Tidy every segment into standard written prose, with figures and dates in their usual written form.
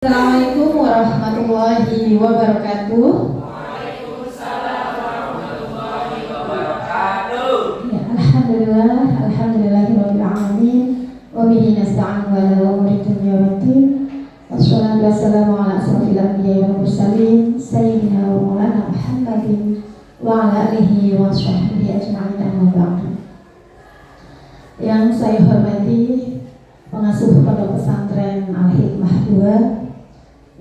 Assalamualaikum warahmatullahi wabarakatuh. Waalaikumsalam warahmatullahi wabarakatuh. Ya, alhamdulillahirabbil alamin. Wa bihi nasta'inu ala umuri dunya waddin. Wassalatu wassalamu ala asrofil anbiya'i wal mursalin sayyidina wa maulana Muhammadin wa ala alihi wa sahbihi ajma'in amma ba'du. Yang saya hormati pengasuh Pondok Pesantren Al-Hikmah 2,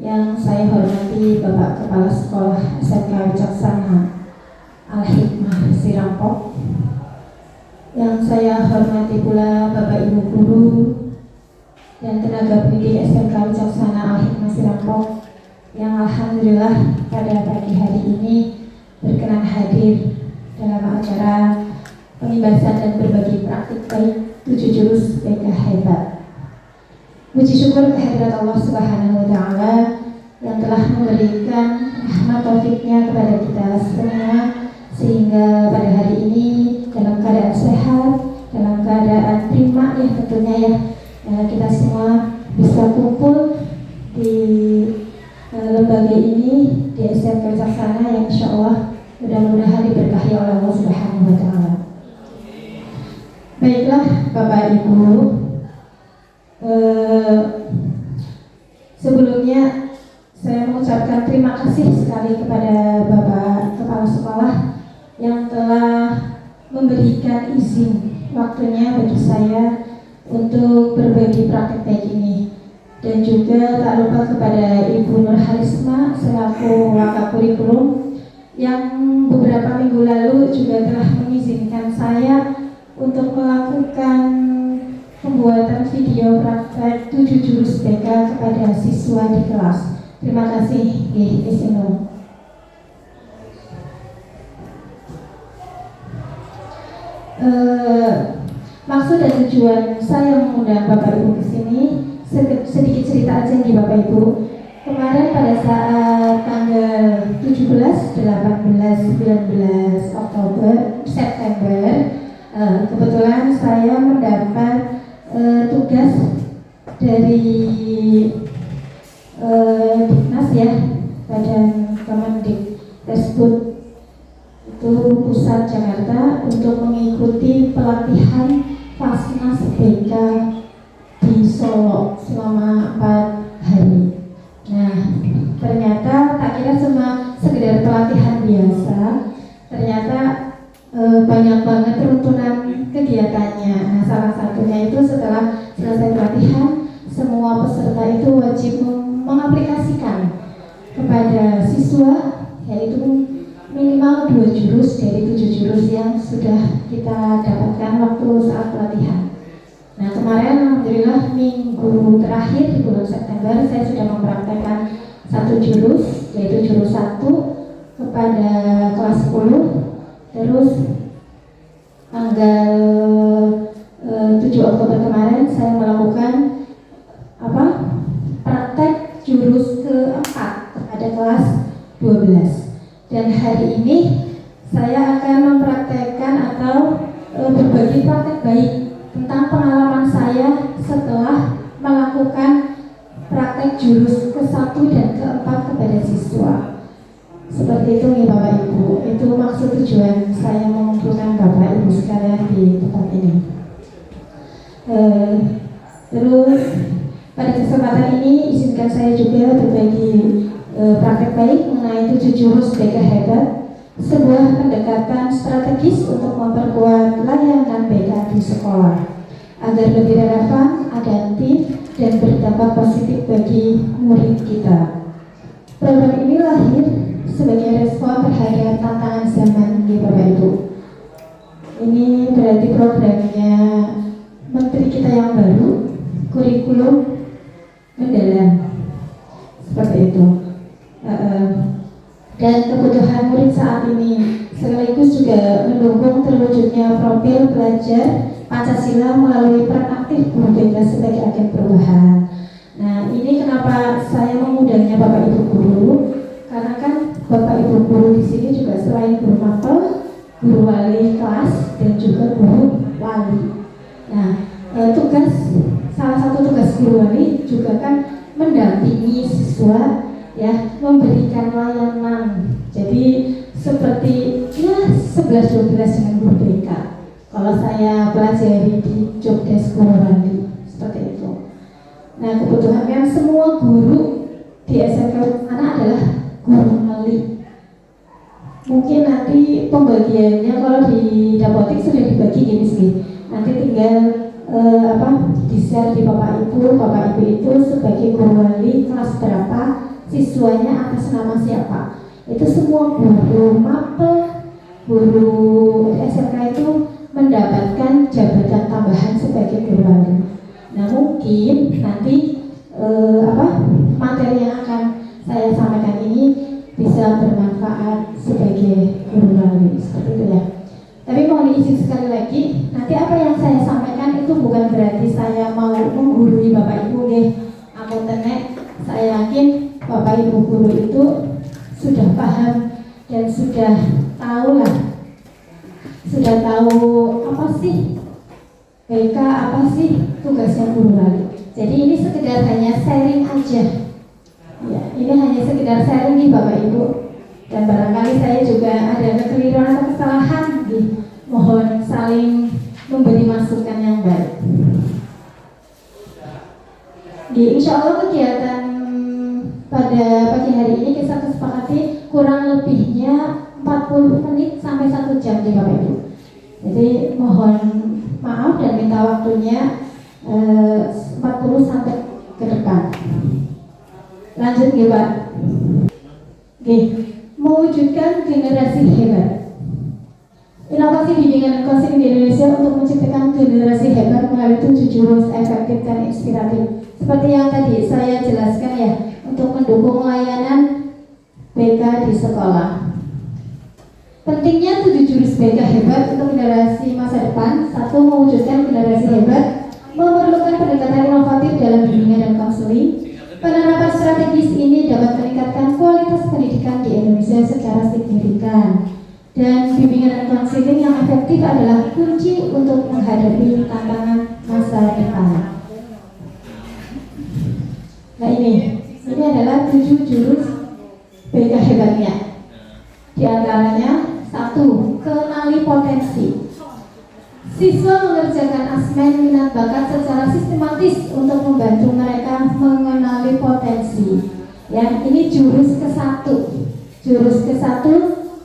yang saya hormati Bapak Kepala Sekolah SMK Wicaksana Al-Hikmah Sirampok, yang saya hormati pula Bapak Ibu Guru dan tenaga pendidik SMK Wicaksana Al-Hikmah Sirampok yang alhamdulillah pada pagi hari ini berkenan hadir dalam acara pengibasan dan berbagi praktik baik 7 jurus BK hebat. Puji syukur kehadirat Allah Subhanahu wa Ta'ala yang telah memberikan rahmat taufiknya kepada kita semua, sehingga pada hari ini dalam keadaan sehat, dalam keadaan prima ya tentunya ya, kita semua bisa kumpul di lembaga ini di SMK Wicaksana yang insya Allah mudah-mudahan diberkahi oleh Allah Subhanahu wa Ta'ala. Baiklah Bapak Ibu, sebelumnya saya mengucapkan terima kasih sekali kepada Bapak Kepala Sekolah yang telah memberikan izin waktunya bagi saya untuk berbagi praktek baik ini, dan juga tak lupa kepada Ibu Nurharisma selaku wakil kurikulum yang beberapa minggu lalu juga telah mengizinkan saya untuk melakukan pembuatan video praktek 7 jurus BK kepada siswa di kelas. Terima kasih, Isino. Maksud dan tujuan saya mengundang Bapak Ibu ke sini, sedikit cerita aja nih Bapak Ibu. Kemarin pada saat tanggal 17, 18, 19 September, kebetulan saya mendapat tugas dari Dinas ya, Badan Kemendikbud itu pusat Jakarta, untuk mengikuti pelatihan Fasnas BK di Solo selama 4 hari. Nah, ternyata tak kira cuma sekedar pelatihan biasa, ternyata banyak banget runtunan kegiatannya. Nah, salah satunya itu setelah selesai pelatihan, semua peserta itu wajib mengaplikasikan kepada siswa, yaitu minimal 2 jurus dari 7 jurus yang sudah kita dapatkan waktu saat pelatihan. Nah, kemarin alhamdulillah minggu terakhir di bulan September saya sudah mempraktekkan 1 jurus, yaitu jurus 1 kepada kelas 10. Terus tanggal 7 Oktober kemarin saya melakukan praktek jurus keempat kepada kelas 12. Dan hari ini saya akan mempraktekkan atau berbagi praktek baik tentang pengalaman saya setelah melakukan praktek jurus ke-1 dan ke-4 kepada siswa. Seperti itu nih Bapak Ibu, itu maksud tujuan saya mengumpulkan Bapak Ibu sekalian di tempat ini. Terus pada kesempatan ini izinkan saya juga berbagi praktek baik mengenai 7 jurus BK hebat, sebuah pendekatan strategis untuk memperkuat layanan BK di sekolah agar lebih relevan, adaptif, dan berdampak positif bagi murid kita. Program ini lahir sebagai respon terhadap tantangan zaman di Bapak Ibu. Ini berarti programnya Menteri kita yang baru, kurikulum mendalam, seperti itu. Dan kebutuhan murid saat ini sekaligus juga mendukung terwujudnya profil pelajar Pancasila melalui peran aktif guru BK sebagai agen perubahan. Nah, ini kenapa saya mengundangnya Bapak Ibu guru, karena kan Bapak Ibu guru di sini juga selain guru mapel, guru wali kelas, dan juga guru wali. Nah, salah satu tugas guru wali juga kan mendampingi siswa ya memberikan layanan. Jadi seperti ya 11-12 dengan guru BK. Kalau saya pelajari di Jobdesk Guru Wali seperti itu. Nah kebetulan kan semua guru di SMK anak adalah guru wali. Mungkin nanti pembagiannya kalau di Dapodik sudah dibagi gini sih. Nanti tinggal di-share di Bapak Ibu itu sebagai guru wali kelas berapa, siswanya atas nama siapa. Itu semua guru mapel, guru SMK itu mendapatkan jabatan tambahan sebagai guru wali. Nah mungkin nanti materi yang akan saya sampaikan ini bisa bermanfaat sebagai guru wali seperti itu ya. Tapi mohon izin sekali lagi, nanti apa yang saya sampaikan itu bukan berarti saya mau menggurui Bapak Ibu deh. Aku tenek, saya yakin Bapak Ibu guru itu sudah paham dan sudah tahu lah, sudah tahu apa sih BK, apa sih tugasnya guru wali. Jadi ini sekedar hanya sharing aja. Ya, ini hanya sekedar sharing nih Bapak Ibu. Dan barangkali saya juga ada kekeliruan atau kesalahan. Mohon saling memberi masukan yang baik. Insya Allah kegiatan pada pagi hari ini kita kesepakati kurang lebihnya 40 menit sampai 1 jam di Bapak Ibu. Jadi mohon maaf dan minta waktunya 40 sampai ke depan. Lanjut nih Pak. Mewujudkan generasi hebat. Inovasi bimbingan dan konseling di Indonesia untuk menciptakan generasi hebat melalui 7 jurus efektif dan inspiratif. Seperti yang tadi saya jelaskan ya, untuk mendukung layanan BK di sekolah. Pentingnya 7 jurus BK hebat untuk generasi masa depan. 1. Mewujudkan generasi hebat memerlukan pendekatan inovatif dalam bimbingan dan konseling. Penerapan strategis ini dapat meningkatkan kualitas pendidikan di Indonesia secara signifikan. Dan bimbingan dan konseling yang efektif adalah kunci untuk menghadapi tantangan masa depan. Nah ini adalah 7 jurus BK hebatnya. Di antaranya 1. Kenali potensi. Siswa mengerjakan asesmen minat bakat secara sistematis untuk membantu mereka mengenali potensi. Ya, ini jurus ke-1. Jurus ke-1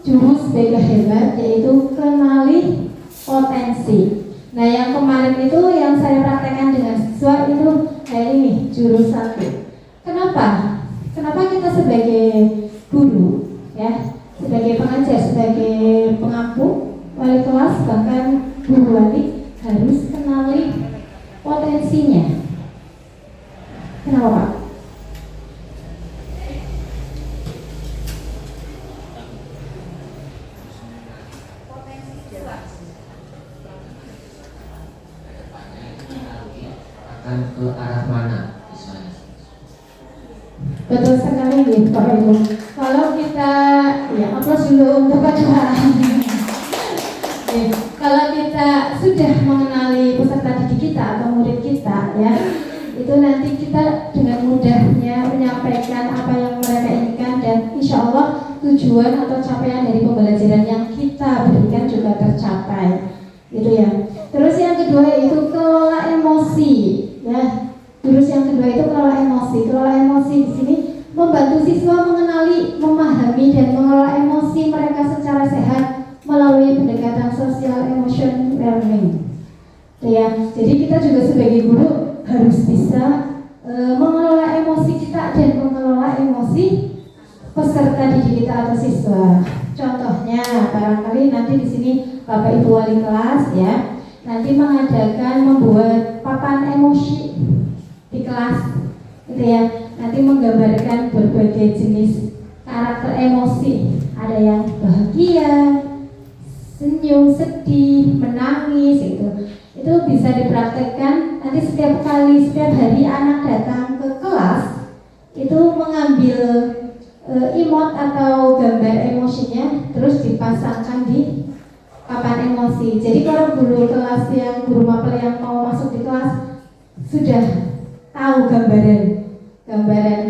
jurus BK hebat, yaitu kenali potensi. Nah yang kemarin itu yang saya praktekkan dengan siswa itu ini jurus 1. Kenapa kita sebagai guru ya, sebagai pengajar, sebagai pengampu, wali kelas, bahkan guru wali harus kenali potensinya. Kenapa Pak? Ke arah mana misalnya? Betul sekali nih Pak Ibu. Kalau kita aplaus dulu untuk Pak Juara. Kalau kita sudah mengenali peserta didik kita atau murid kita ya, itu nanti kita dengan mudahnya menyampaikan apa yang mereka inginkan dan insya Allah tujuan atau capaian dari pembelajaran yang kita berikan juga tercapai. Itu ya. Terus yang kedua yaitu kelola emosi. Ya, jurus yang kedua itu kelola emosi. Kelola emosi di sini membantu siswa mengenali, memahami dan mengelola emosi mereka secara sehat melalui pendekatan social emotion learning. Ya, jadi kita juga sebagai guru harus bisa mengelola emosi kita dan mengelola emosi peserta didik kita atau siswa. Contohnya, barangkali nanti di sini Bapak Ibu wali kelas ya, nanti membuat papan emosi di kelas, gitu ya. Nanti menggambarkan berbagai jenis karakter emosi. Ada yang bahagia, senyum, sedih, menangis, gitu. Itu bisa dipraktekkan nanti setiap hari anak datang ke kelas itu mengambil emot atau gambar emosinya terus dipasangkan di papan emosi. Jadi kalau guru mapel yang mau masuk di kelas sudah tahu gambaran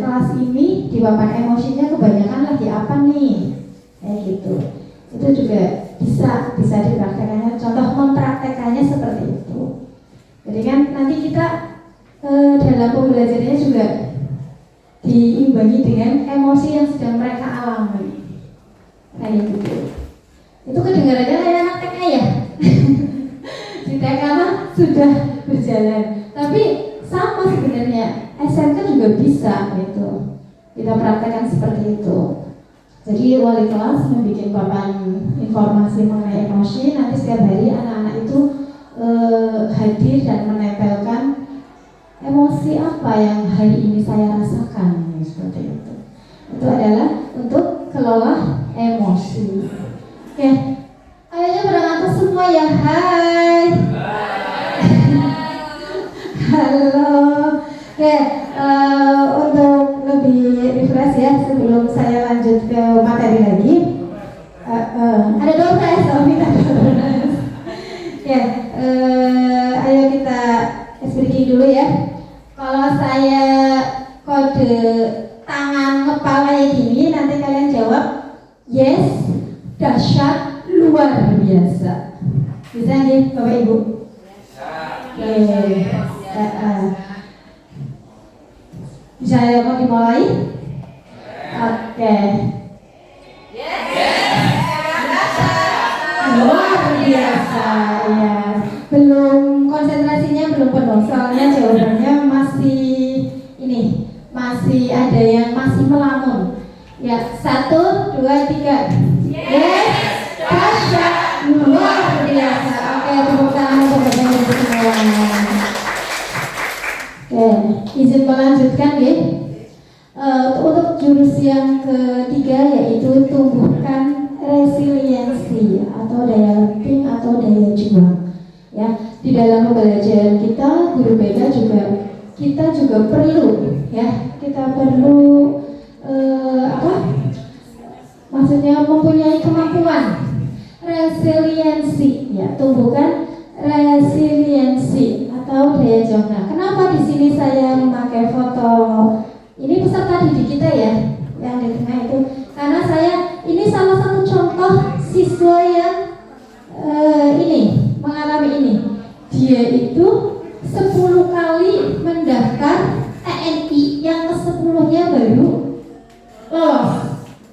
kelas ini papan emosinya kebanyakan lagi apa nih, kayak gitu. Itu juga bisa dipraktekannya. Contoh mempraktekannya seperti itu. Jadi kan nanti kita dalam pembelajarannya juga diimbangi dengan emosi yang sedang mereka alami, kayak gitu. Itu kedengarannya kayak anak TK ya. Di TK mah sudah berjalan, tapi sama sebenarnya SMK juga bisa gitu. Kita praktekkan seperti itu. Jadi wali kelas membuat papan informasi mengenai emosi. Nanti setiap hari anak-anak itu hadir dan menempelkan emosi apa yang hari ini saya rasakan, seperti itu. Itu adalah untuk kelola emosi. Oke, kayaknya pada ngantuk semua ya. Hai. Halo. Oke, untuk lebih refresh ya sebelum saya lanjut ke materi lagi. Ada doorpress, minta doorpress. Ya, ayo kita speaking dulu ya. Kalau saya kode tangan ngepal kayak gini, nanti kalian jawab yes, dahsyat, luar biasa. Bisa nih Bapak Ibu? Bisa mau dimulai? Oke. Luar biasa ya. Belum konsentrasinya belum penuh, soalnya jawabannya masih ada yang masih melamun. Ya, 1, 2, 3. Yes, dahsyat, luar biasa. Oke, tepuk tangan untuk Bapak Ibu semua. Oke, izin melanjutkan ya. Untuk jurus yang ketiga yaitu tumbuhkan resiliensi atau daya leping atau daya juang. Ya, di dalam pembelajaran kita, guru BK kita juga perlu ya, kita perlu maksudnya mempunyai kemampuan resiliensi ya, tumbuhkan resiliensi atau daya juang. Nah, kenapa di sini saya memakai foto ini peserta didik kita ya, yang di tengah itu? Karena ini salah satu contoh siswa yang mengalami ini. Dia itu 10 kali mendaftar TNI, yang ke-10-nya baru lolos.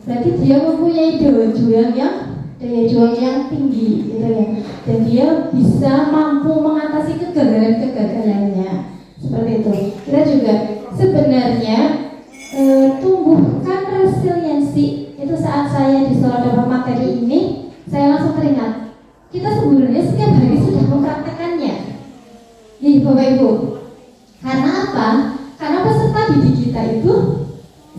Berarti dia mempunyai daya juang yang tinggi gitu ya. Dan dia bisa mampu mengatasi kegagalan-kegagalannya. Seperti itu. Kita juga sebenarnya tumbuhkan resiliensi. Itu saat saya di Solo materi ini, saya langsung teringat, kita sebenarnya setiap hari sudah mempraktekannya. Nih Bapak Ibu, karena apa? Karena peserta didik kita itu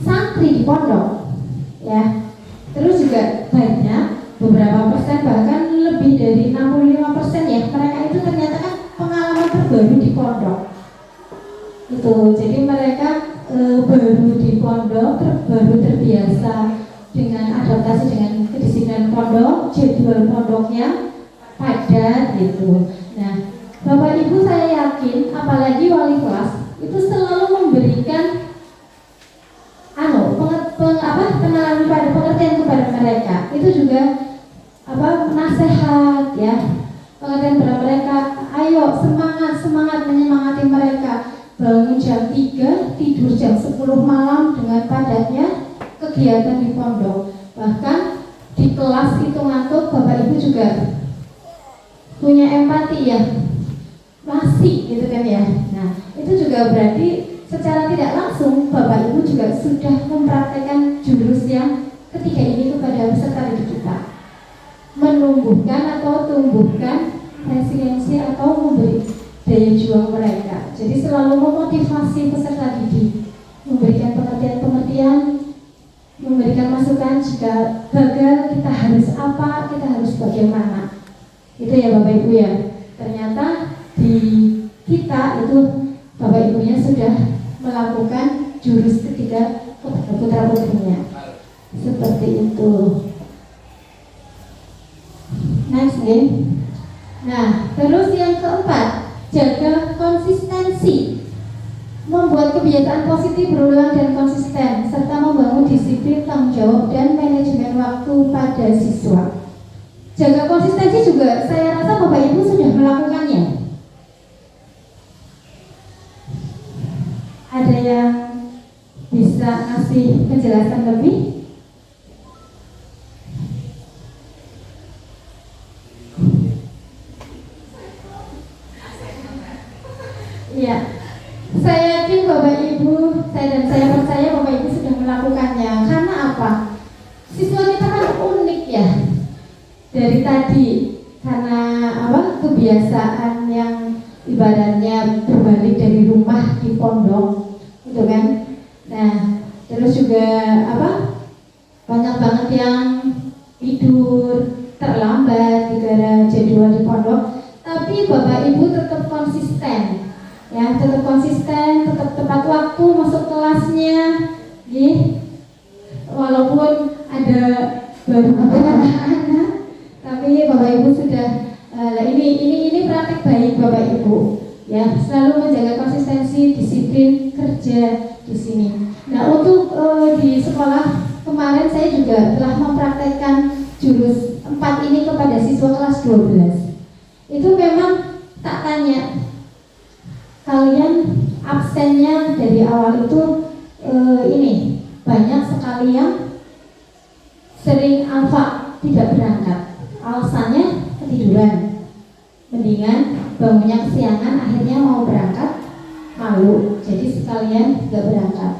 santri di pondok, ya. Terus juga banyak, beberapa persen bahkan lebih dari 65% ya, mereka itu ternyata kan pengalaman terbaru di pondok. Itu, jadi mereka baru di pondok, baru terbiasa dengan adaptasi dengan kedisiplinan pondok, jadwal pondoknya padat gitu. Nah, Bapak Ibu saya yakin, apalagi wali kelas itu selalu memberikan pengenalan pada pengertian kepada mereka. Itu juga nasihat ya, pengertian kepada mereka. Ayo semangat menyemangati mereka. Bangun jam 3, tidur jam 10 malam dengan padatnya kegiatan di pondok. Bahkan di kelas itu ngantuk, Bapak Ibu juga punya empati ya, masih gitu kan ya. Nah, itu juga berarti secara tidak langsung Bapak Ibu juga sudah mempraktekkan jurus yang ketiga ini kepada peserta didik kita, menumbuhkan atau tumbuhkan resiliensi atau memberi daya juang mereka. Jadi selalu memotivasi peserta didik, memberikan pengertian-pengertian, memberikan masukan jika gagal kita harus apa, kita harus bagaimana. Itu ya Bapak Ibu ya. Ternyata di kita itu Bapak Ibunya sudah melakukan jurus ketiga putra putrinya. Seperti itu. Next nih. Nah, terus yang keempat, jaga konsistensi. Membuat kebiasaan positif berulang dan konsisten serta membangun disiplin, tanggung jawab, dan manajemen waktu pada siswa. Jaga konsistensi juga saya rasa Bapak Ibu sudah melakukannya. Ada yang bisa ngasih penjelasan lebih? Iya, saya yakin Bapak Ibu, saya percaya Bapak Ibu sudah melakukannya. Karena apa? Siswa kita kan unik ya. Dari tadi, karena apa? Kebiasaan yang ibaratnya berbalik dari rumah di pondok, gitu kan? Nah, terus juga apa? Banyak banget yang tidur terlambat gara-gara jadwal di pondok. Tapi Bapak Ibu tetap konsisten. Ya, tetap konsisten, tetap tepat waktu masuk kelasnya, gitu. Walaupun ada baru beberapa anak, tapi Bapak Ibu sudah ini praktek baik Bapak Ibu, ya, selalu menjaga konsistensi, disiplin kerja di sini. Nah, untuk di sekolah kemarin saya juga telah mempraktekkan jurus 4 ini kepada siswa kelas 12. Itu memang tak tanya, kalian absennya dari awal itu ini banyak sekali yang sering alfa tidak berangkat. Alasannya ketiduran, mendingan bangunnya kesiangan, akhirnya mau berangkat malu, jadi sekalian gak berangkat.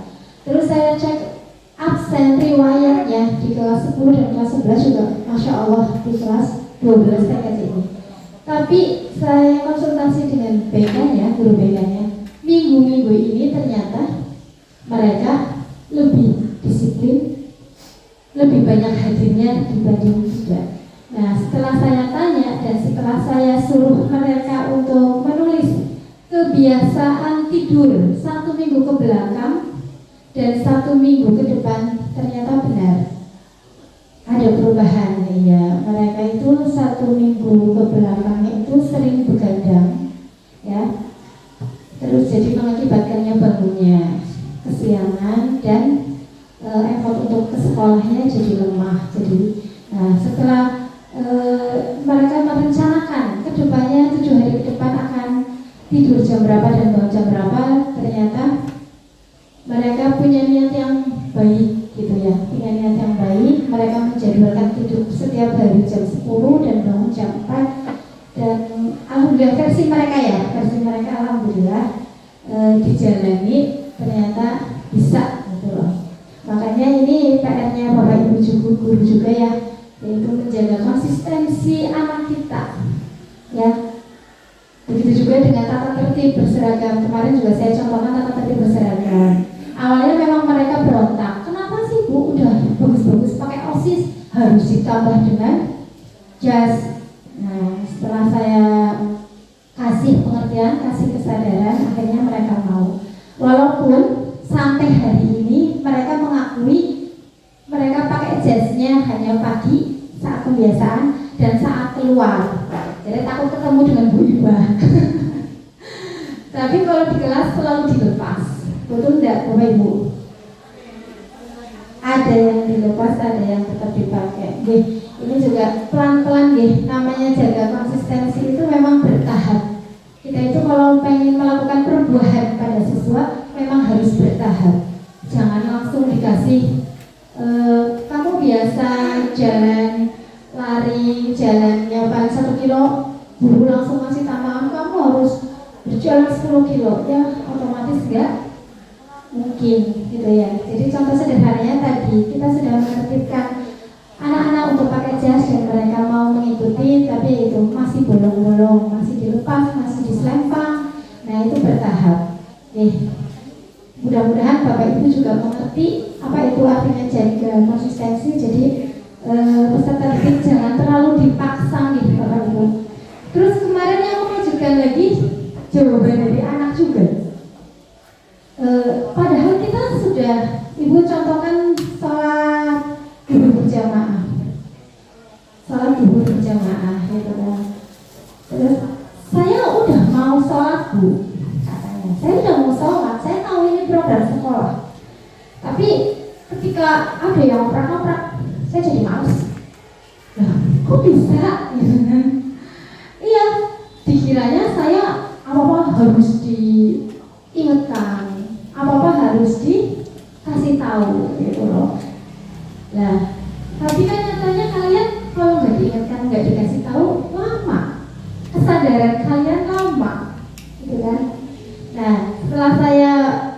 Terus saya cek absen riwayatnya di kelas 10 dan kelas 11 juga Masya Allah di kelas 12 TKJ ini. Tapi saya konsultasi dengan BK-nya, guru BK-nya, minggu-minggu ini ternyata mereka lebih disiplin, lebih banyak hadirnya dibanding tidak. Nah, setelah saya tanya dan setelah saya suruh mereka untuk menulis kebiasaan tidur 1 minggu ke belakang dan 1 minggu ke depan, ternyata benar ada perubahan. Ya, mereka itu 1 minggu ke belakang itu sering begadang, ya, terus jadi mengakibatkannya bangunnya kesiangan dan effort untuk ke sekolahnya jadi lemah. Jadi, nah, setelah mereka merencanakan kedepannya 7 hari ke depan akan tidur jam berapa dan bangun jam berapa, ternyata mereka punya niat yang baik, gitu ya, punya niat yang baik. Mereka menjadwalkan tidur setiap hari jam 10 dan bangun jam 4. Dan alhamdulillah versi mereka alhamdulillah dijalani, ternyata bisa, gitu loh. Makanya ini PR-nya Bapak Ibu guru juga ya, yaitu menjaga konsistensi anak kita, ya. Begitu juga dengan tata tertib berseragam. Kemarin juga saya contohkan tata tertib berseragam. Awalnya memang mereka berontak, kenapa sih Bu, udah bagus-bagus pakai OSIS harus ditambah dengan jas. Nah, setelah saya kasih pengertian, kasih kesadaran, akhirnya mereka mau. Walaupun sampai hari ini mereka mengakui mereka pakai jasnya hanya pagi saat kebiasaan dan saat keluar. Jadi takut ketemu dengan Bu Iba. Tapi kalau di kelas selalu dilepas. Betul enggak Bapak Ibu? Ada yang dilepas, ada yang tetap dipakai. Ini juga pelan-pelan nih. Namanya jaga konsistensi itu memang bertahap. Kita itu kalau pengen melakukan perubahan pada siswa memang harus bertahap. Jangan langsung dikasih kamu biasa jalan lari, jalannya paling 1 kilo, guru langsung kasih tambahan kamu harus berjalan 10 kilo, ya otomatis enggak mungkin, gitu ya. Jadi contoh sederhananya tadi kita sudah menertibkan anak-anak untuk pakai jas dan mereka mau mengikuti, tapi itu masih bolong-bolong, masih dilepas, masih diselempang. Nah, itu bertahap. Mudah-mudahan Bapak Ibu juga mengerti apa itu artinya jaga konsistensi. Jadi peserta didik jangan terlalu dipaksa nih Bapak Ibu. Terus kemarin yang mengajukan lagi jawaban dari anak juga. Padahal kita sudah Ibu contohkan sholat duhur berjamaah, gitu kan. Terus saya udah mau sholat Bu, katanya. Saya udah mau sholat, saya tahu ini program sekolah. Tapi ketika ketika ada yang oprak-oprak, saya jadi males. Lah, kok bisa? Gitu kan? Iya, dikiranya saya apa-apa harus diingatkan, apa-apa harus dikasih tahu, gitu loh. Nah, tapi kan nyatanya kalian kalau nggak diingatkan, nggak dikasih tahu, lama. Kesadaran kalian lama, gitu kan? Nah, setelah saya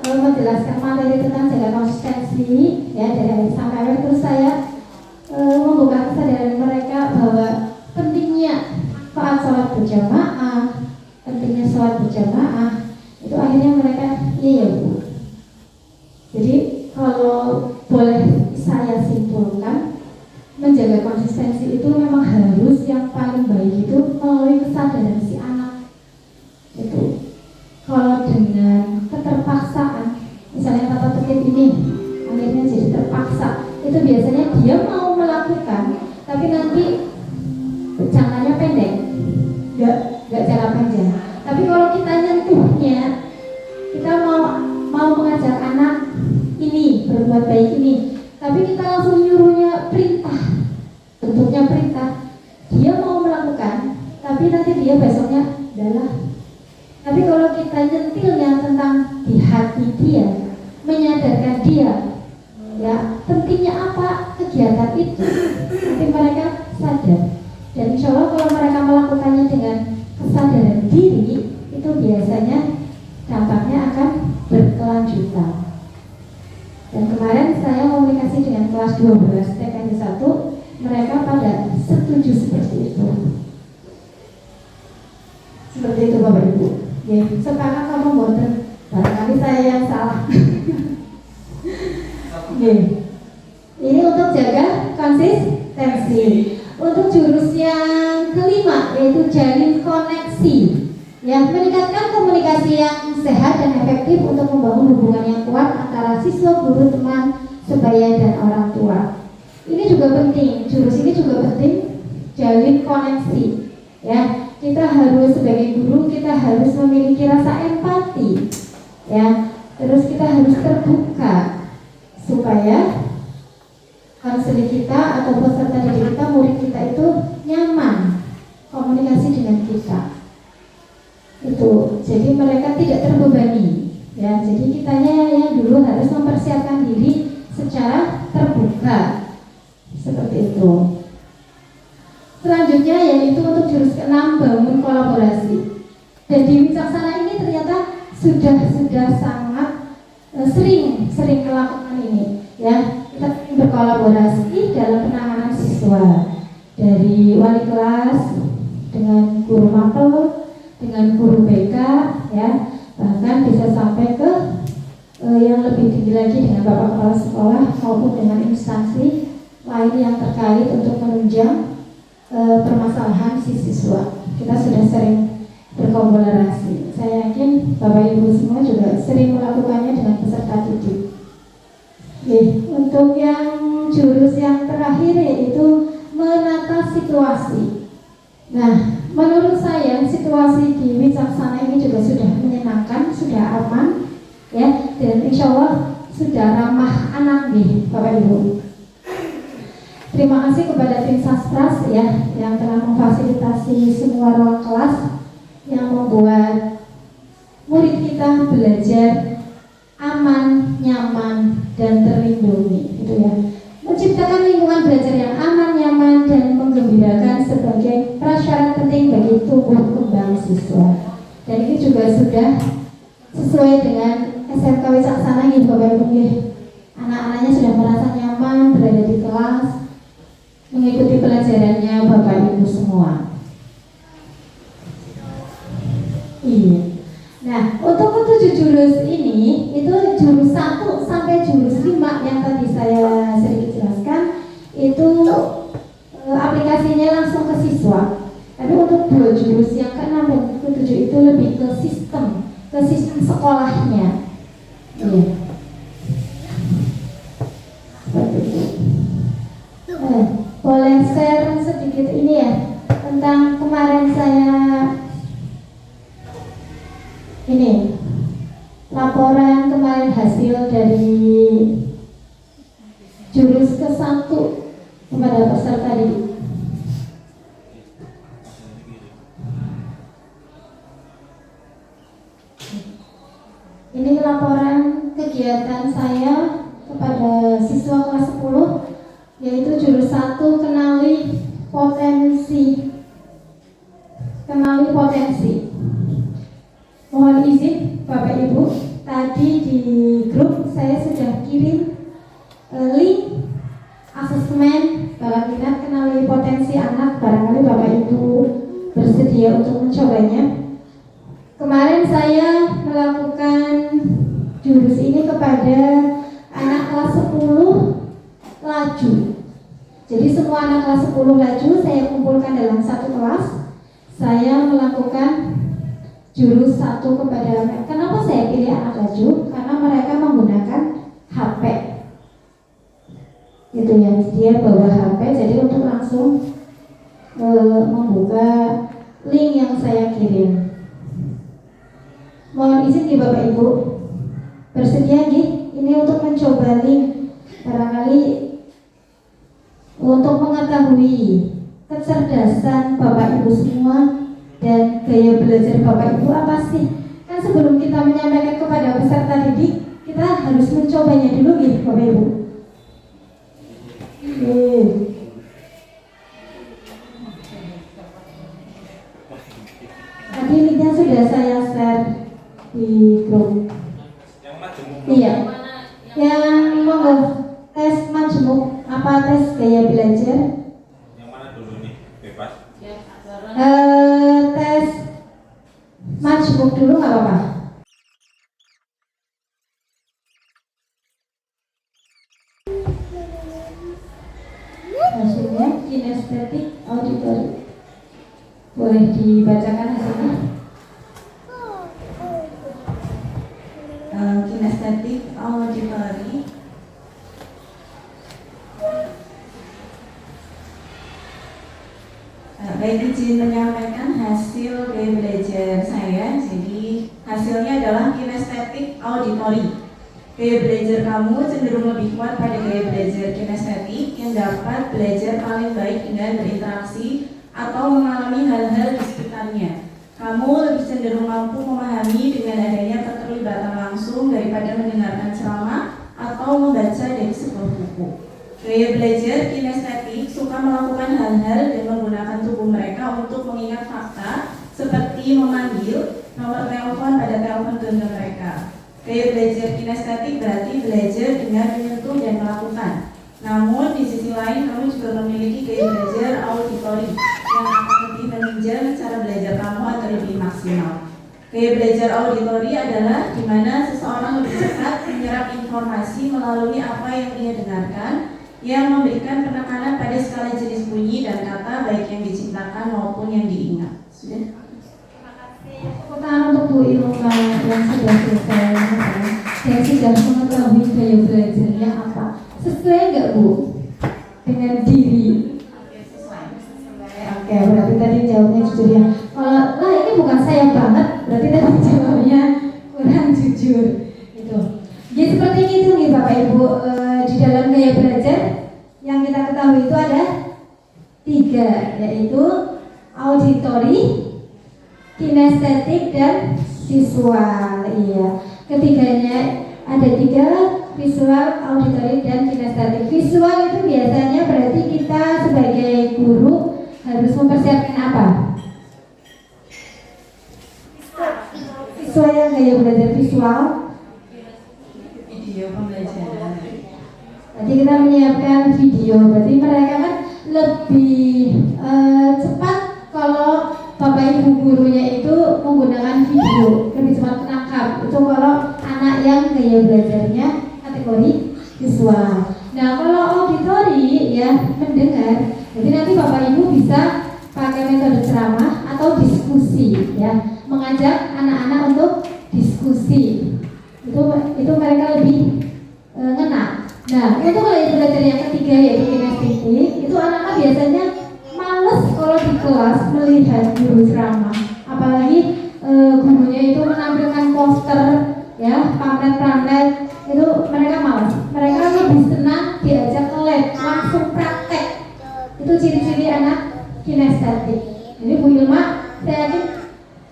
menjelaskan materi tentang jaga konsistensi, ya dari hari sampai akhir, terus saya membuka kesadaran mereka bahwa pentingnya saat sholat berjamaah, pentingnya sholat berjamaah, itu akhirnya mereka iya ya Bu. Jadi kalau boleh saya simpulkan, menjaga konsistensi itu memang harus yang paling baik itu melalui kesadaran si anak. Itu kalau dengan keterpaksaan, misalnya tata tertib ini akhirnya jadi terpaksa, itu biasanya dia mau melakukan, tapi nanti jangkanya pendek, nggak jangka panjang. Tapi kalau kita nyentuhnya, kita mau mengajak anak ini berbuat baik ini, tapi kita langsung nyuruhnya perintah, bentuknya perintah, dia mau melakukan, tapi nanti dia besoknya adalah. Tapi kalau kita nyentilnya tentang di hati dia, menyadarkan dia, ya pentingnya apa kegiatan itu, nanti mereka sadar. Dan insya Allah kalau mereka melakukannya dengan kesadaran diri, itu biasanya dampaknya akan berkelanjutan. Dan kemarin saya komunikasi dengan kelas 12 TKJ 1, mereka pada setuju seperti itu. Seperti itu Bapak Ibu. Ya, sepakat kamu boten. Barangkali saya yang salah. Oke. Ini untuk jaga konsistensi. Untuk jurus yang kelima yaitu jalin koneksi. Ya, meningkatkan komunikasi yang sehat dan efektif untuk membangun hubungan yang kuat antara siswa, guru, teman, sebaya dan orang tua. Ini juga penting. Jurus ini juga penting. Jalin koneksi. Ya. Kita harus sebagai guru, kita harus memiliki rasa empati, ya. Terus kita harus terbuka supaya konseling kita atau peserta didik kita, murid kita itu nyaman komunikasi dengan kita. Itu, jadi mereka tidak terbebani, ya. Jadi kitanya yang dulu harus mempersiapkan diri secara terbuka, seperti itu. Selanjutnya yaitu untuk jurus ke-6, bangun kolaborasi. Dan di Wicaksana ini ternyata sudah sangat sering melakukan ini, ya. Kita berkolaborasi dalam penanganan siswa, dari wali kelas dengan guru mapel, dengan guru BK, ya, bahkan bisa sampai ke yang lebih tinggi lagi dengan Bapak Kepala Sekolah maupun dengan instansi lain yang terkait untuk menunjang permasalahan si siswa. Kita sudah sering berkolaborasi. Saya yakin Bapak Ibu semua juga sering melakukannya dengan peserta didik. Untuk yang jurus yang terakhir yaitu menata situasi. Nah, menurut saya situasi di Wicaksana ini juga sudah menyenangkan, sudah aman, ya, dan insya Allah sudah ramah anak nih, Bapak Ibu. Terima kasih kepada tim Sastras, ya, yang telah memfasilitasi semua ruang kelas yang membuat murid kita belajar aman, nyaman, dan terlindungi, gitu ya. Menciptakan lingkungan belajar yang aman, nyaman, dan menggembirakan sebagai prasyarat penting bagi tumbuh kembang siswa. Dan ini juga sudah sesuai dengan SMK Wicaksana, gitu Bapak Ibu. Anak-anaknya sudah merasa nyaman berada di kelas, mengikuti pelajarannya Bapak Ibu semua. Iya. Nah, untuk ketujuh jurus ini, itu jurus 1 sampai jurus 5 yang tadi saya sedikit jelaskan, itu aplikasinya langsung ke siswa. Tapi untuk 2 jurus yang ke-6 dan ke-7 itu lebih ke sistem sekolahnya. Iya. Seperti itu. Boleh share sedikit ini ya tentang kemarin saya ini laporan kemarin hasil dari jurus ke-1 kepada peserta didik. Ini laporan kegiatan saya kepada siswa kelas 10, yaitu jurus 1, kenali potensi. Kenali potensi. Mohon izin Bapak Ibu, tadi di grup saya sudah kirim link asesmen bakat minat kenali potensi anak. Barangkali Bapak Ibu bersedia untuk mencobanya. Kemarin saya melakukan jurus ini kepada anak kelas 10 laju. Jadi semua anak kelas 10 laju saya kumpulkan dalam satu kelas. Saya melakukan jurus 1 kepada mereka. Kenapa saya pilih anak laju? Karena mereka menggunakan HP. Gitu ya, dia bawa HP, jadi untuk langsung membuka link yang saya kirim. Mohon izin nih Bapak Ibu, bersedia nih? Ini untuk mencoba link, barangkali untuk mengetahui kecerdasan Bapak Ibu semua dan gaya belajar Bapak Ibu apa sih? Kan sebelum kita menyampaikan kepada peserta didik, kita harus mencobanya dulu nih Bapak Ibu. Tadi linknya sudah saya share di grup. Iya. Yang mau tes majemuk apa tes gaya belajar? Yang mana dulu nih? Bebas? Tes majemuk dulu nggak apa-apa. Hasilnya kinestetik auditori. Boleh dibacakan hasilnya? Kinestetik auditori. Baik, izin menyampaikan hasil gaya belajar saya. Jadi hasilnya adalah kinestetik auditori. Gaya belajar kamu cenderung lebih kuat pada gaya belajar kinestetik yang dapat belajar paling baik dengan berinteraksi atau mengalami hal-hal di sekitarnya. Kamu lebih cenderung mampu memahami dengan adanya keterlibatan langsung daripada mendengarkan ceramah atau membaca dari sebuah buku. Gaya belajar kinestetik suka melakukan hal-hal dan menggunakan tubuh mereka untuk mengingat fakta, seperti memanggil nomor telepon pada telepon genggam mereka. Gaya belajar kinestetik berarti belajar dengan menyentuh dan melakukan. Namun di sisi lain kamu juga memiliki gaya belajar auditori yang akan lebih menunjang cara belajar kamu agar lebih maksimal. Gaya belajar auditori adalah di mana seseorang lebih cepat menyerap informasi melalui apa yang ia dengarkan, yang memberikan penekanan pada skala jenis bunyi dan kata baik yang diciptakan maupun yang diingat. Sudah? Terima kasih. Tepuk tangan untuk Bu Ilma yang sudah selesai. Saya sudah mengetahui gaya belajarnya apa. Sesuai nggak Bu dengan diri? Oke, berarti tadi jawabnya jujur ya. Kalau lah ini bukan saya banget, berarti tadi jawabnya kurang jujur. Gitu. Jadi seperti itu nih Bapak Ibu, di dalam gaya belajar yang kita ketahui itu ada 3, yaitu auditori, kinestetik, dan visual. Iya, ketiganya ada 3, visual, auditori, dan kinestetik. Visual itu biasanya berarti kita sebagai guru harus mempersiapkan apa? Visual yang gaya belajar visual. Video pembelajaran. Jadi kita menyiapkan video. Berarti mereka kan lebih cepat kalau Bapak Ibu gurunya itu menggunakan video, lebih cepat menangkap. Itu kalau anak yang gaya belajarnya kategori visual. Nah kalau auditori ya mendengar. Jadi nanti Bapak Ibu bisa pakai metode ceramah atau diskusi ya, mengajak anak-anak untuk diskusi. Itu mereka lebih ngena. Nah, untuk gaya belajar yang ketiga yaitu kinestetik, itu anak-anak biasanya males kalau di kelas melihat guru ceramah, apalagi gurunya itu menampilkan poster ya, pamflet-pamflet, itu mereka malas. Mereka lebih senang diajak kinestetik. Jadi Bu Ilma, saya yakin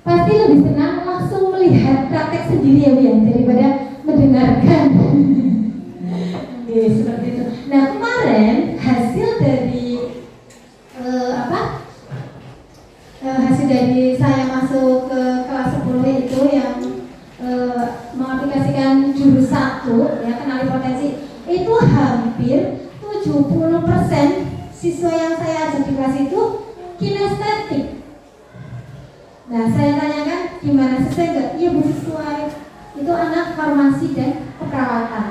pasti lebih senang langsung melihat praktek sendiri ya Bu ya, daripada mendengarkan. Oke, seperti itu. Nah kemarin hasil dari hasil dari saya masuk ke kelas 10 itu yang mengaplikasikan jurus 1 ya, kenali potensi, itu hampir 70% siswa yang saya ajak di kelas itu kinestetik. Nah saya tanyakan gimana, sesuai nggak? Iya Bu, sesuai. Itu anak farmasi dan keperawatan.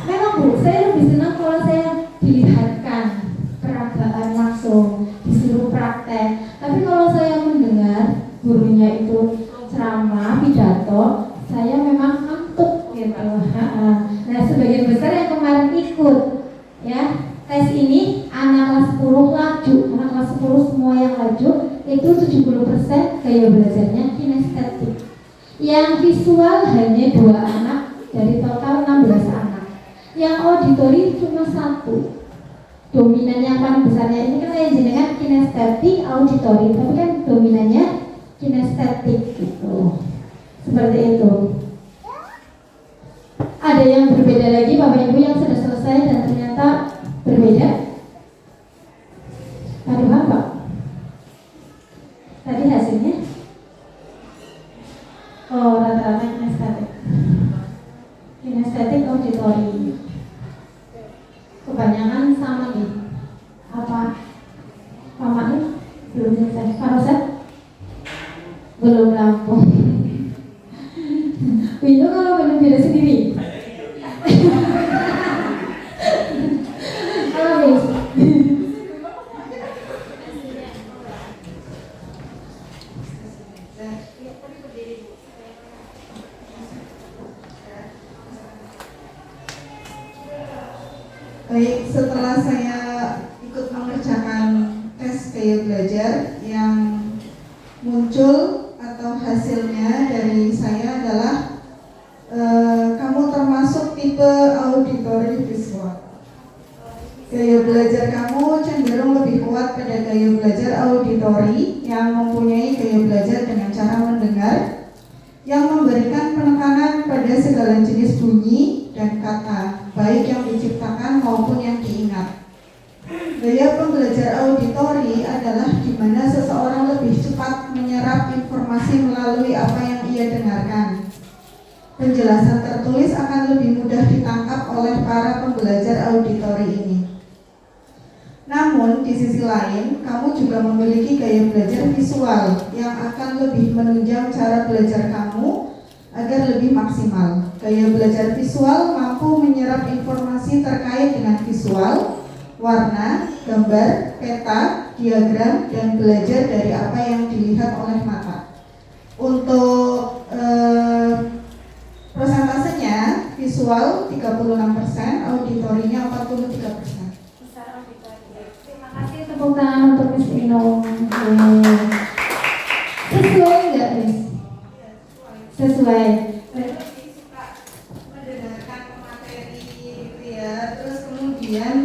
Memang Bu, saya lebih senang kalau saya dilihatkan peragaan langsung, disuruh praktek. Tapi kalau saya mendengar gurunya itu ceramah, pidato, saya memang ngantuk gitu. Nah sebagian besar yang kemarin ikut ya tes ini, anak kelas 10 laju, anak kelas 10 semua yang laju itu 70% gaya belajarnya kinestetik. Yang visual hanya 2 anak dari total 16 anak. Yang auditori cuma 1. Dominan yang paling besarnya ini kan saya jenengan kinestetik auditori, tapi kan dominannya kinestetik gitu. Seperti itu. Ada yang berbeda lagi Bapak Ibu yang sudah selesai dan ternyata berbeda? Aduh apa? Tadi hasilnya? Oh, rata-rata kinestetik. Kinestetik auditori. Kebanyakan sama nih. Apa? Mama ini belum selesai. Pak Roset? Belum rampung. Windu kalau belum beda sendiri. Halo guys. Baik, setelah saya ikut mengerjakan tes gaya belajar, yang muncul atau hasilnya dari saya adalah kamu termasuk tipe auditori visual. Gaya belajar kamu cenderung lebih kuat pada gaya belajar auditori yang mempunyai gaya belajar dengan cara mendengar, yang memberikan penekanan pada segala jenis bunyi dan kata, baik yang diciptakan maupun yang diingat. Gaya pembelajar auditori adalah di mana seseorang lebih cepat menyerap informasi melalui apa yang ia dengarkan. Penjelasan tertulis akan lebih mudah ditangkap oleh para pembelajar auditori ini. Namun, di sisi lain, kamu juga memiliki gaya belajar visual yang akan lebih menunjang cara belajar kamu agar lebih maksimal. Gaya belajar visual mampu menyerap informasi terkait dengan visual, warna, gambar, peta, diagram, dan belajar dari apa yang dilihat oleh mata. Untuk persentasenya, visual 36%, auditorinya 43%. Terima kasih, tepuk tangan untuk Miss Inung. Sesuai nggak Miss? Sesuai. Lebih suka mendengarkan materi gitu ya. Terus kemudian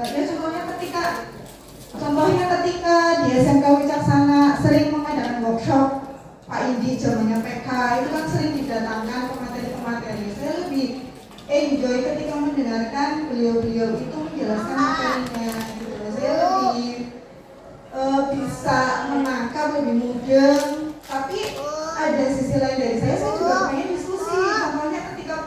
ya contohnya ketika di SMK Wicaksana sering mengadakan workshop, Pak Indi zamannya PK itu kan sering didatangkan pemateri-pemateri. Saya lebih enjoy ketika mendengarkan beliau-beliau itu menjelaskan materinya gitu. Saya lebih bisa menangkap lebih mudeng. Tapi ada sisi lain dari saya juga pengen diskusi. Contohnya ketika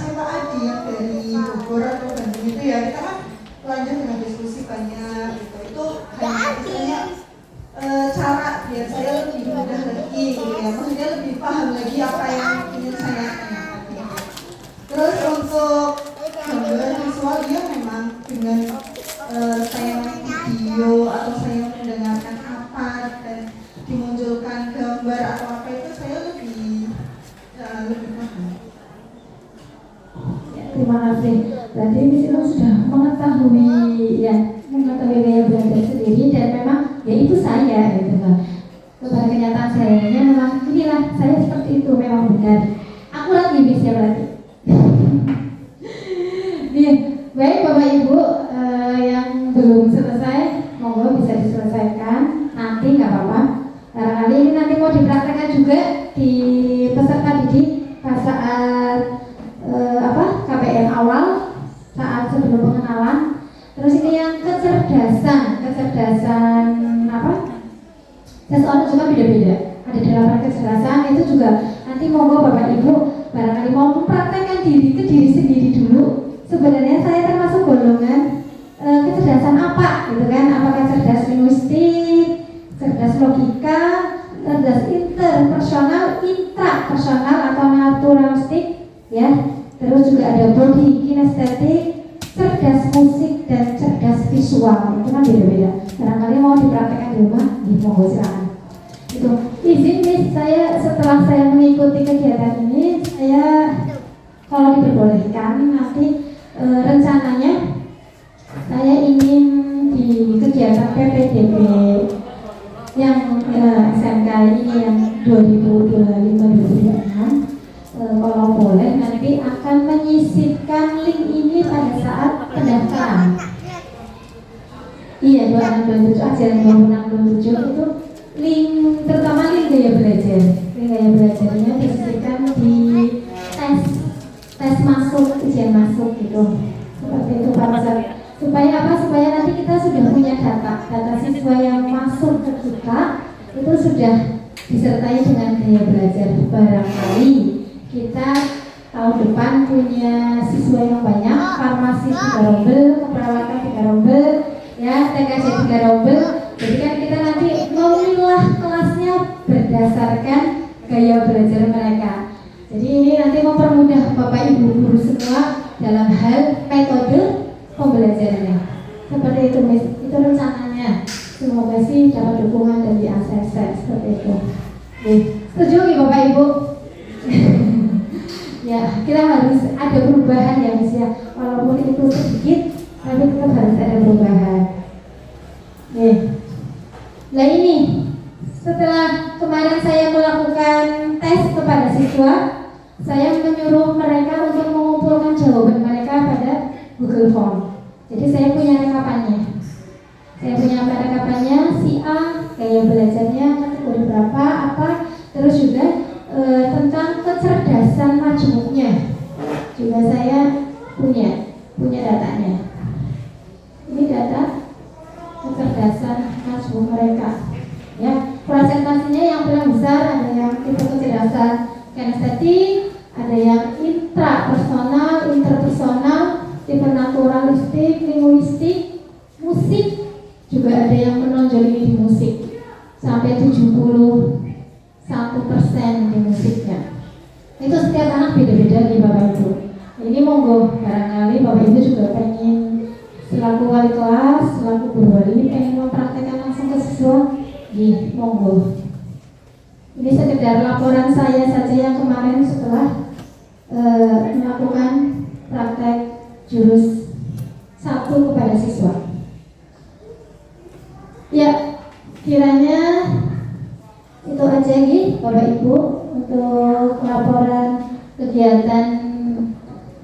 siapa Adi yang dari Bogor atau Bandung itu ya, kita kan lanjut dengan diskusi banyak gitu. Itu hanya misalnya cara biar saya lebih mudah lagi gitu ya, maksudnya lebih paham lagi apa yang ingin saya tanyakan gitu. Terus untuk gambar visual, dia memang dengan saya video atau saya mendengarkan apa dan dimunculkan gambar atau apa itu saya lebih paham. Ya, terima kasih. Berarti Miss Inung sudah mengetahui gaya belajar sendiri dan memang ya itu saya gitu kan. Kepada kenyataan saya memang inilah saya seperti itu, memang benar. Akurat nih Miss ya berarti. Nih, baik Bapak Ibu yang belum selesai, monggo bisa diselesaikan. sebelum pengenalan. Terus ini yang kecerdasan apa? Seseorang juga beda-beda. Ada 8 kecerdasan, itu juga nanti monggo Bapak Ibu barangkali mau mempraktekkan diri ke diri sendiri dulu. Sebenarnya saya termasuk golongan kecerdasan apa gitu kan? Apakah cerdas linguistik, cerdas logika, cerdas interpersonal, intrapersonal atau naturalistik ya. Terus juga ada body kinestetik, cerdas musik dan cerdas visual. Itu kan beda-beda. Barangkali mau dipraktekkan di rumah, monggo silakan. Itu izin nih, saya setelah saya mengikuti kegiatan ini, saya kalau diperbolehkan nanti rencananya saya ingin di kegiatan PPDB yang SMK ini yang 2025-2026 kalau boleh nanti akan menyisipkan link ini pada saat pendaftaran. Iya, 2627 ajaran 2627 itu link, terutama link gaya belajar. Link gaya belajarnya disisipkan di tes masuk, ujian masuk gitu. Seperti itu Pak Ustaz. Supaya apa? Supaya nanti kita sudah punya data siswa yang masuk ke kita itu sudah disertai dengan gaya belajar. Barangkali kita tahun depan punya siswa yang banyak, farmasi 3 rombel, keperawatan 3 rombel, ya TKJ 3 rombel. Jadi kan kita nanti memilah kelasnya berdasarkan gaya belajar mereka. Jadi ini nanti mempermudah Bapak Ibu guru semua dalam hal metode pembelajarannya. Seperti itu Miss, itu rencananya. Semoga sih dapat dukungan dari ACC seperti itu. Setuju ya Bapak Ibu? Ya, kita harus ada perubahan ya Miss ya. Walaupun itu sedikit, tapi tetap harus ada perubahan. Nah ini, setelah kemarin saya melakukan tes kepada siswa, saya menyuruh mereka untuk mengumpulkan jawaban mereka pada Google Form. Jadi saya punya rekapannya. Si A, gaya belajarnya kategori berapa, apa, terus juga tentang kecerdasan majmuknya juga saya punya datanya. Ini data kecerdasan majmuk mereka. Ya, presentasinya yang paling besar ada yang tipe kecerdasan kinestetik, ada yang intrapersonal, interpersonal, tipe naturalistik, linguistik, musik, juga ada yang menonjol ini di musik sampai 71% di musiknya. Itu setiap anak beda-beda nih Bapak Ibu. Ini monggo barangkali Bapak Ibu juga pengen selaku wali kelas, selaku guru wali pengen mempraktekkan langsung ke siswa, monggo. Ini sekedar laporan saya saja yang kemarin setelah melakukan praktek jurus 1 kepada siswa. Ya, kiranya itu aja Bapak Ibu untuk laporan kegiatan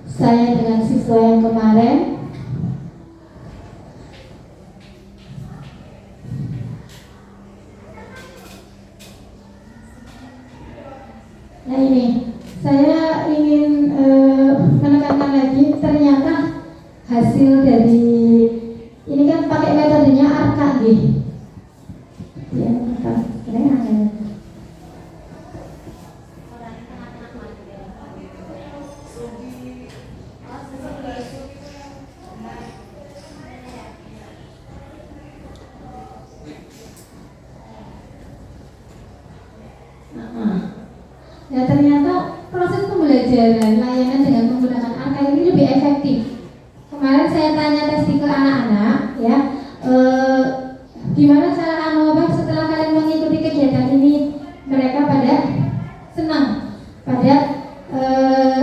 saya dengan siswa yang kemarin. Nah ini, saya ingin menekankan lagi, ternyata hasil dari ini kan pakai metodenya ARKA ya, keren. Ya ternyata proses pembelajaran layanan dengan menggunakan ARKA ini lebih efektif. Kemarin saya tanya testing ke anak-anak ya, gimana cara setelah kalian mengikuti kegiatan ini, mereka pada senang, pada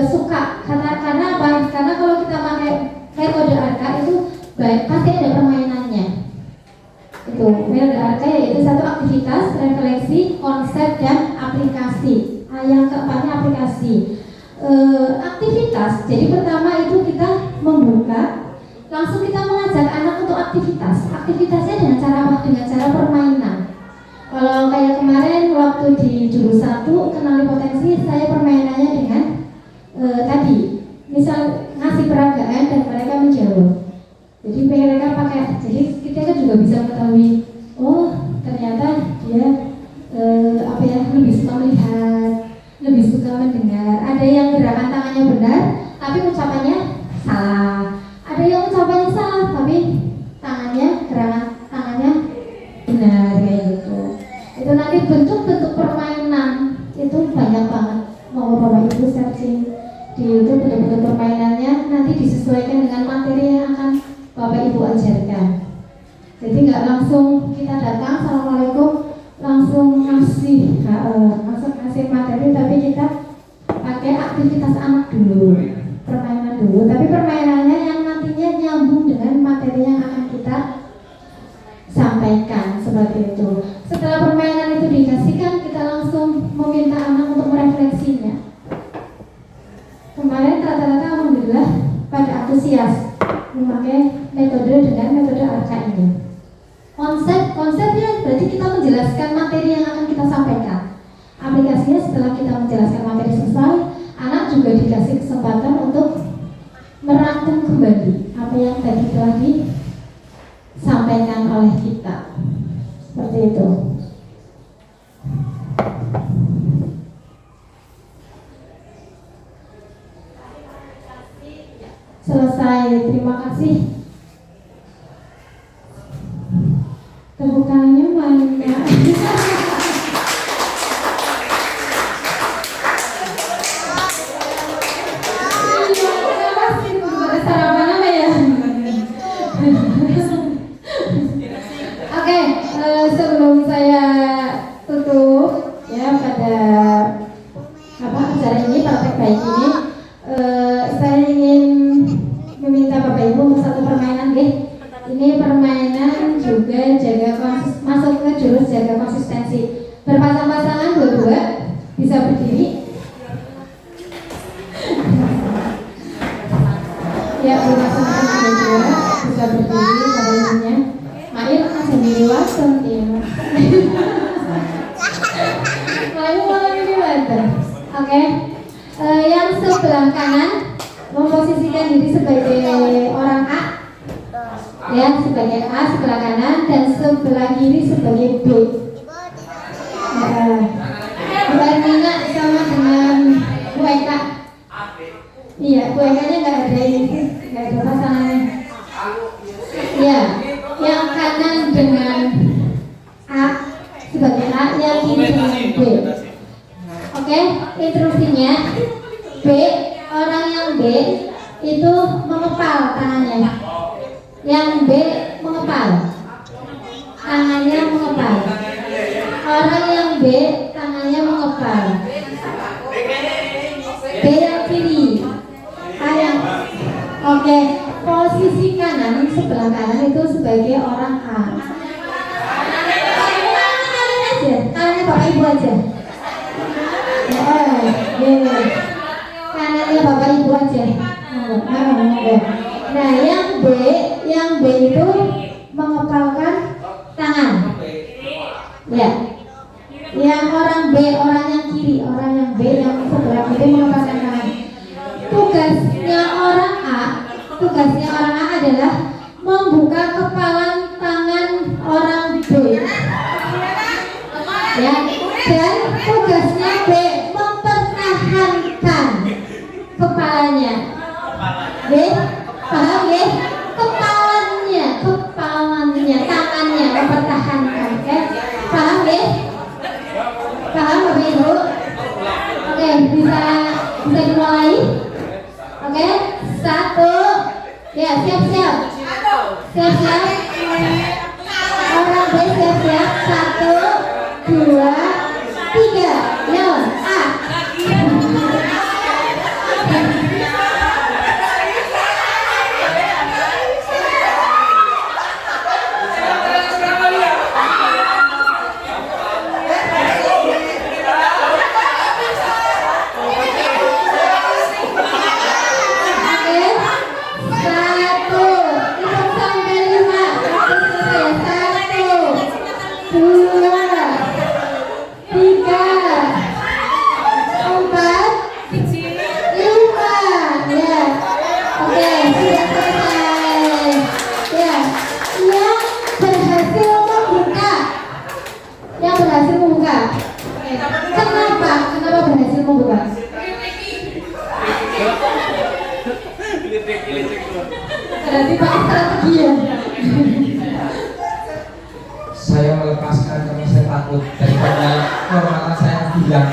suka. Karena apa? Karena kalau kita pakai metode ARKA itu pasti ada permainannya. Itu metode ARKA yaitu satu aktivitas, refleksi, konsep dan aplikasi. Yang keempatnya aplikasi. Aktivitas. Jadi pertama itu kita membuka, langsung kita mengajak anak untuk aktivitas. Aktivitasnya dengan cara apa? Dengan cara permainan. Kalau kayak kemarin waktu di jurus 1 kenali potensi, saya permainannya dengan tadi, misal ngasih peragaan dan mereka menjawab. nggak langsung kita datang, assalamualaikum, langsung ngasih materi, tapi kita pakai aktivitas anak dulu, permainan dulu. Tapi permainannya yang nantinya nyambung dengan materi yang akan kita sampaikan, seperti itu. Setelah permainan itu dikasihkan, kita langsung meminta anak untuk merefleksinya. Kemarin rata-rata alhamdulillah pada antusias memakai metode dengan metode ARKA ini. Konsepnya berarti kita menjelaskan materi yang akan kita sampaikan. Aplikasinya setelah kita menjelaskan materi selesai, anak juga dikasih kesempatan untuk merangkum kembali apa yang tadi telah disampaikan oleh kita. Seperti itu. Selesai, terima kasih. Tepuk tangannya mana? Sarapan apa ya? Oke, sebelum saya tutup ya pada acara ini, praktek baik ini, saya ingin meminta Bapak Ibu untuk satu permainan, deh. Ini permainan juga masuk ke jurus jaga konsistensi. Berpasang-pasangan dua-dua, bisa berdiri. Ya, berpasang-pasangan dua-dua, bisa berdiri pada umumnya. Mail akan diriwaktu ya. Mail diriwaktu. Oke. Yang sebelah kanan memposisikan diri sebagai orang A, ya, sebagai A sebelah kanan, dan sebelah kiri sebagai B. Berminat sama dengan WK. Iya, WK-nya nggak ada ini, nggak ada pasangannya. Ya, yang kanan dengan A sebagai A, yang kiri dengan B. Oke, instruksinya B. Orang yang B itu mengepal tangannya. Yang B mengepal tangannya, mengepal. Orang yang B tangannya mengepal. B yang kiri. A yang oke. Posisi kanan sebelah kanan itu sebagai orang A. Tangannya Bapak Ibu aja. Kanannya Bapak Ibu aja. Nah, yang B itu mengepalkan tangan. Ya. Yang orang B, orang yang kiri, orang yang B yang sebelah kiri mengepalkan tangan. Tugasnya orang A adalah membuka kepalan tangan orang B. Ya. Dan tugasnya B mempertahankan kepalanya. B, paham ya? Kepalanya, tangannya mempertahankan, ya? Paham ya? Paham Bapak Ibu? Oke, bisa dimulai? Oke, 1, ya, siap-siap. Orang B siap-siap. 1, 2, 3, yuk, A. Berarti pakai strategi ya. Saya melepaskan karena saya takut daripada kehormatan saya hilang.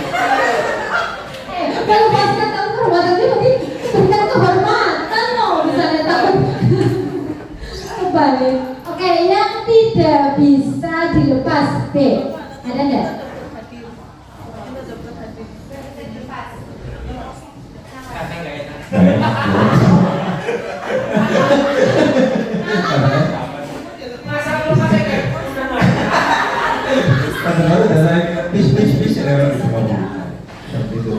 Melepaskan kamu kehormatan itu berarti memberikan kehormatan loh, misalnya takut kembali. Oke, yang tidak tidak bisa dilepas. B. Ada enggak? Padahal udah saya bis ya seperti itu.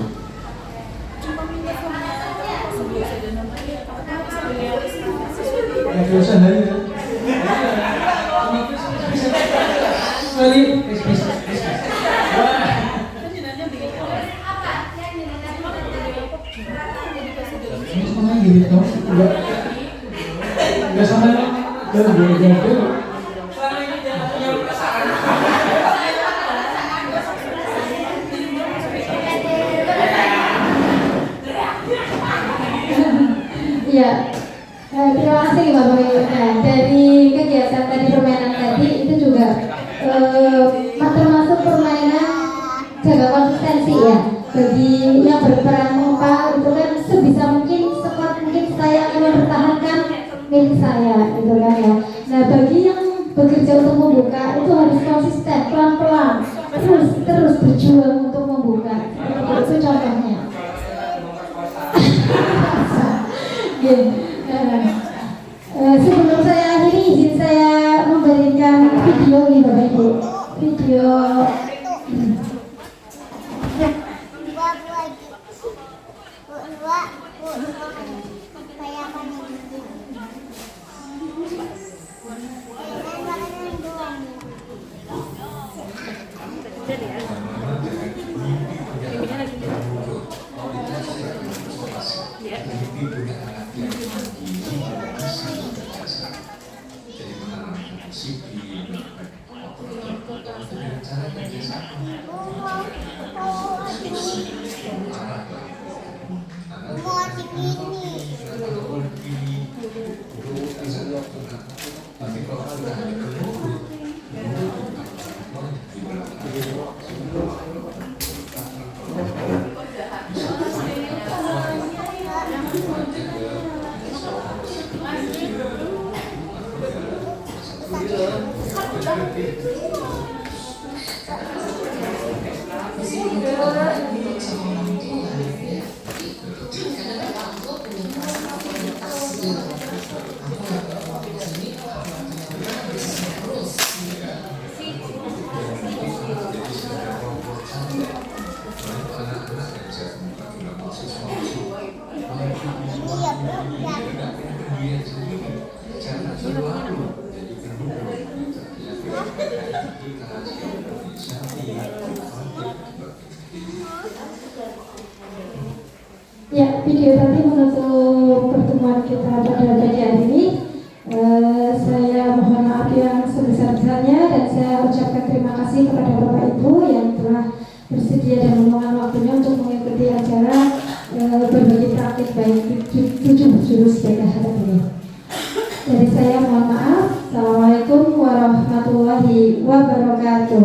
Ya biasa hari ya. Sekali bis. Ini sama gini dong, enggak sama dan Ya, terima kasih Bapak Ibu. Nah, dari kegiatan tadi permainan tadi itu juga termasuk permainan jaga konsistensi ya. Bagi yang berperan mengumpat itu kan sebisa mungkin sekuat mungkin saya akan mempertahankan milik saya gitu kan ya. Nah, bagi yang bekerja untuk membuka itu harus konsisten, pelan-pelan, terus berjuang untuk membuka. Itu contohnya. Sebelum saya akhiri, izin saya memberikan video ini Bapak Ibu. Video ya, video tadi menutup pertemuan kita pada pagi hari ini. Saya mohon maaf yang sebesar-besarnya dan saya ucapkan terima kasih kepada Bapak Ibu yang telah bersedia dan meluangkan waktunya untuk mengikuti acara berbagi praktik baik 7 jurus jaga hadap ini. Dari saya mohon maaf. Assalamualaikum warahmatullahi wabarakatuh.